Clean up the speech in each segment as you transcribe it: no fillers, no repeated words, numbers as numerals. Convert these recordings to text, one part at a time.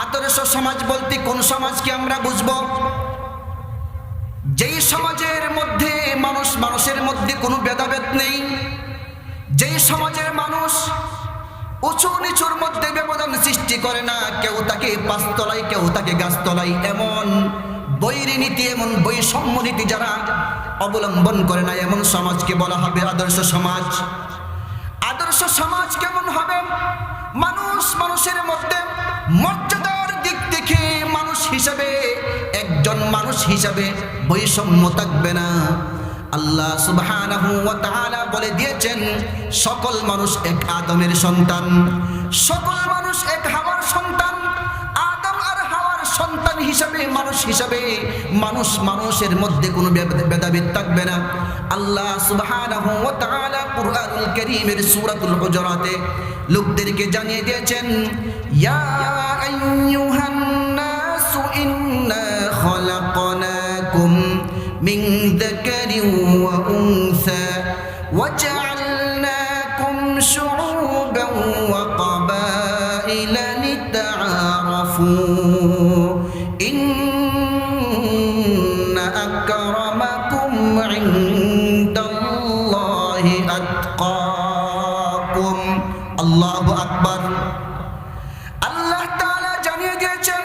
আদর্শ সমাজ বলতে কোন সমাজকে আমরা বুঝব? যেই সমাজের মধ্যে মানুষের মধ্যে কোনো ভেদাভেদ নেই, যেই সমাজের মানুষ উঁচু নিচুর মধ্যে ব্যবধান সৃষ্টি করে না, কেউ তাকে পাঁচতলায় কেউ তাকে গাছতলায়, এমন বৈরীনীতি, এমন বৈষম্য নীতি যারা অবলম্বন করে না, এমন সমাজকে বলা হবে আদর্শ সমাজ। আদর্শ সমাজ কেমন হবে? মানুষের মধ্যে মর্যাদার দিক থেকে মানুষ হিসাবে, একজন মানুষ হিসাবে বৈষম্য থাকবে না। আল্লাহ সুবহানাহু ওয়া তাআলা বলে দিয়েছেন, সকল মানুষ এক আদমের সন্তান, সকল মানুষ এক হাওয়ার সন্তান। আদম আর হাওয়ার সন্তান হিসাবে, মানুষ হিসাবে মানুষের মধ্যে কোনো ভেদাভেদ থাকবে না। আল্লাহ সুবহানাহু ওয়া তাআলা কুরআনুল কারীমের সূরাতুল হুজুরাতে লোকদেরকে জানিয়ে দিয়েছেন, ইয়া আইয়ুহান নাসু ইন্না খালাকনাকুম মিন যাকারিন ওয়া উনসা ওয়া জাআলনাকুম শুউবান ওয়া ক্বাবাইলা লিতাআরাফু ইন্না আকরামাকুম ইনদাল্লাহি আতকাকুম। আল্লাহু আকবার। আল্লাহ তাআলা জানিয়ে দিয়েছেন,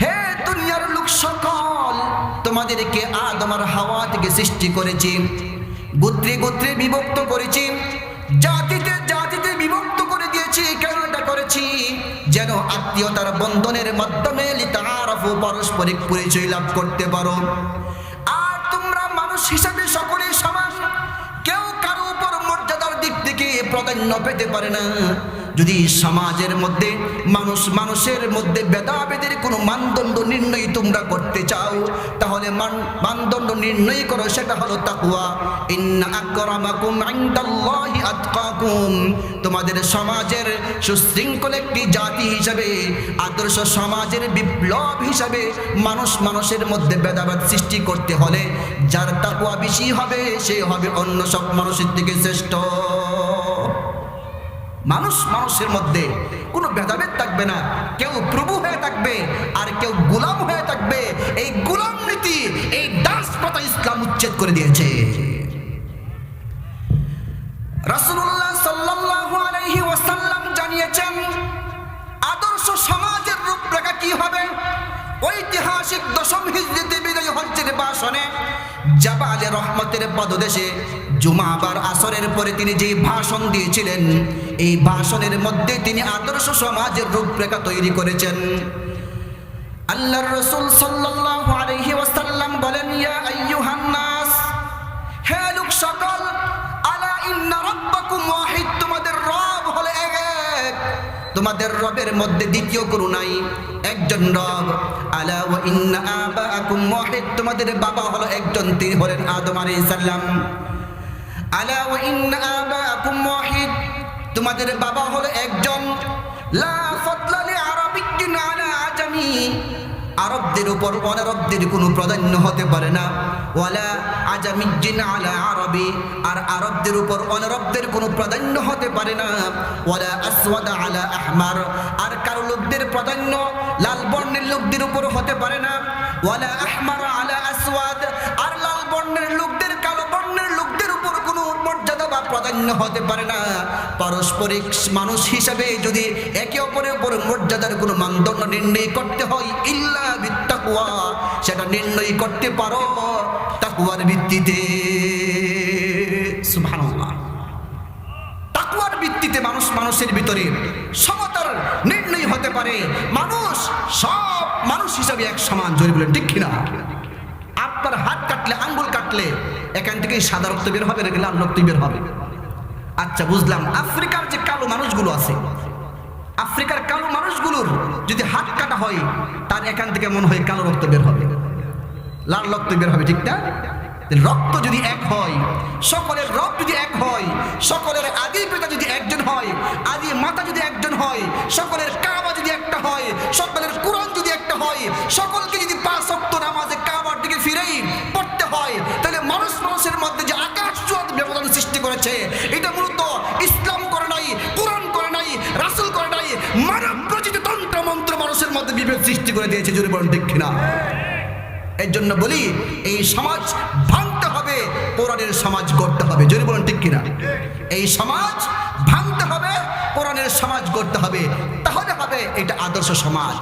হে দুনিয়ার লোক সকল, তোমাদেরকে আদম আর হাওয়া থেকে সৃষ্টি করেছি, গোত্রে গোত্রে বিভক্ত করেছি, জাতিতে জাতিতে বিভক্ত করে দিয়েছি। কেন এটা করেছি? যেন আত্মীয়তার বন্ধনের মাধ্যমে লিতাআরাফু, পারস্পরিক পরিচয় লাভ করতে পারো। আর তোমরা মানুষ হিসাবে সকলেই সমান, কেউ কারো উপর মর্যাদার দিক থেকে প্রাধান্য পেতে পারে না। যদি সমাজের মধ্যে মানুষের মধ্যে ভেদাভেদের কোনো মানদণ্ড নির্ণয় তোমরা করতে চাও, তাহলে মানদণ্ড নির্ণয় করো, সেটা হলো তাকওয়া। ইন্না আকরামাকুম ইনদাল্লাহি আতকাকুম। তোমাদের সমাজের সুশৃঙ্খল একটি জাতি হিসাবে, আদর্শ সমাজের বিপ্লব হিসাবে মানুষের মধ্যে ভেদাভেদ সৃষ্টি করতে হলে যার তাকওয়া বেশি হবে, সে হবে অন্য সব মানুষের থেকে শ্রেষ্ঠ। মানুষের মধ্যে কোনো ভেদাভেদ থাকবে না, কেউ প্রভু হয়ে থাকবে আর কেউ গোলাম হয়ে থাকবে। এই গোলাম নীতি, এই দাস প্রথা ইসলাম উচ্ছেদ করে দিয়েছে। রাসূলুল্লাহ সাল্লাল্লাহু আলাইহি ওয়াসাল্লাম জানিয়েছেন, আদর্শ সমাজের রূপরেখা কি হবে? ঐতিহাসিক 10ম হিজরিতে বিজয় হজ্জের ভাষণে জাবালে রহমতের পদদেশে জুমাবার আসরের পরে তিনি যে ভাষণ দিয়েছিলেন, এই ভাষণের মধ্যে তিনি আদর্শ সমাজের রূপরেখা তৈরি করেছেন। আল্লাহর রাসূল সাল্লাল্লাহু আলাইহি ওয়াসাল্লাম বলেন, ইয়া আইয়ুহান নাস, হে লোক সকল, আলা ইন্না রাব্বাকুম ওয়াহিদ, তোমাদের রব হলো এক, তোমাদের রবের মধ্যে দ্বিতীয় কোনো নাই, একজন রব। আলা ওয়া ইন্না আবাকুম ওয়াহিদ, তোমাদের বাবা হলো একজন, তিনি হলেন আদম আলাইহিস সালাম। আলা ওয়া ইন্না আবাকুম ওয়াহিদ, তোমাদের বাবা হলো একজন। লা ফাদলা লি আরাবিয়্যিন আলা আজামি, আরবদের উপর অনারবদের কোনো প্রাধান্য হতে পারে না। ওয়ালা আজামিয়্যিন আলা আরবি, আর আরবদের উপর অনারবদের কোনো প্রাধান্য হতে পারে না। ওয়ালা আসওয়াদ আলা আহমার, আর কারো লোকদের প্রাধান্য লাল বর্ণের লোকদের উপর হতে পারে না। ওয়ালা আহমার আলা আসওয়াদ, আর লাল বর্ণের লোকদের কালো বর্ণের লোকদের উপর কোনো মর্যাদা বা প্রাধান্য হতে পারে না। পারস্পরিক মানুষ হিসাবে যদি একে অপরের উপর মর্যাদার কোনো মানদণ্ড নির্ণয় করতে হয়, ইল্লা বিত্তাকওয়া, সেটা নির্ণয় করতে পারো তাকওয়ার ভিত্তিতে। সুবহানাল্লাহ। তাকওয়ার ভিত্তিতে মানুষের ভিতরে সমতার নির্ণয় হতে পারে। সব মানুষ হিসাবে এক সমান। জোরে বলেন ঠিক কিনা? আপনার হাত কাটলে, আঙ্গুল কাটলে এখান থেকে সাদা রক্ত বের হবে নাকি লাল রক্ত বের হবে? আচ্ছা, বুঝলাম। আফ্রিকার যে কালো মানুষগুলো আছে, আফ্রিকার কালো মানুষগুলোর যদি হাত কাটা হয়, তার এখান থেকে মনে হয় কালো রক্ত বের হবে, লাল রক্ত বের হবে, ঠিক না? রক্ত যদি এক হয়, সকলের রব যদি এক হয়, সকলের আদি পিতা যদি একজন হয়, আদি মাতা যদি একজন হয়, সকলের কাবা যদি একটা হয়, সকলের কুরআন যদি একটা হয়, সকলকে যদি 5 ওয়াক্ত নামাজে কাবার দিকে ফিরেই পড়তে হয়, তাহলে মানুষের মধ্যে যে আকাশ জোয়ার ব্যবধান সৃষ্টি করেছে, এটা মূলত ইসলাম করে নাই, কুরআন করে নাই, রাসূল করে নাই, মানব রচিত তন্ত্র তন্ত্র মানুষের মধ্যে বিভেদ সৃষ্টি করে দিয়েছে, জোরে বলেন ঠিক কিনা? এর জন্য বলি এই সমাজ ভাঙতে হবে, কোরআনের সমাজ গড়তে হবে, জোরে বলেন ঠিক কিনা? এই সমাজ ভাঙতে হবে, কোরআনের সমাজ গড়তে হবে, তাহলে হবে এটা আদর্শ সমাজ।